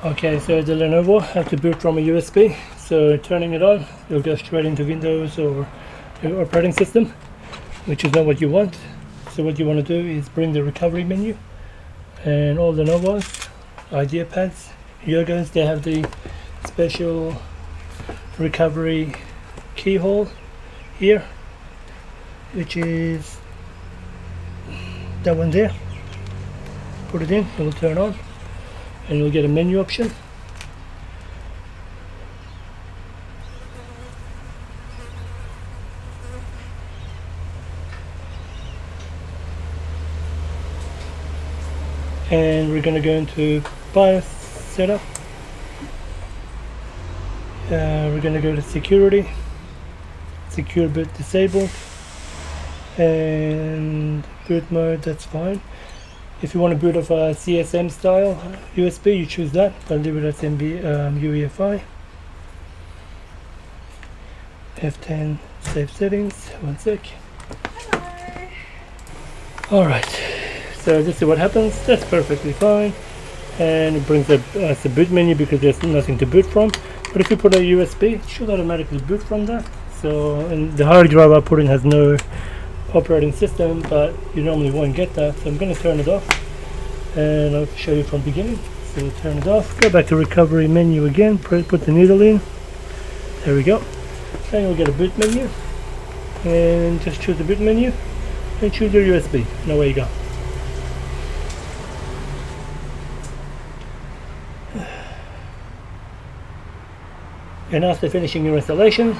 Okay, so the Lenovo have to boot from a USB, so turning it on, you'll go straight into Windows or your operating system, which is not what you want. So what you want to do is bring the recovery menu, and all Lenovos, IdeaPads, Yogos, they have the special recovery keyhole here, which is that one there. Put it in, it will turn on, and you'll get a menu option. And we're going to go into BIOS setup. We're going to go to security, secure boot disabled, and boot mode, that's fine. If you want to boot off a CSM style USB, you choose that, but leave it as UEFi. F10 save settings, one sec. Alright, so this is what happens. That's perfectly fine, and it brings up the boot menu because there's nothing to boot from. But if you put a USB, it should automatically boot from that. So, and the hard drive I put in has no operating system, but you normally won't get that, so I'm going to turn it off, and I'll show you from the beginning. So turn it off, go back to recovery menu again, put the needle in, there we go, and you'll get a boot menu, and just choose the boot menu and choose your USB, and away you go. And after finishing your installation,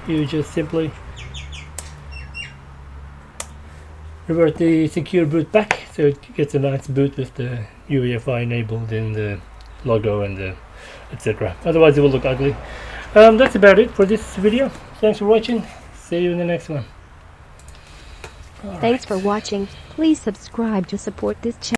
you just simply revert the secure boot back, so it gets a nice boot with the UEFi enabled in the logo and the etc. Otherwise it will look ugly. That's about it for this video. Thanks for watching. See you in the next one. Thanks for watching. Please subscribe to support this channel.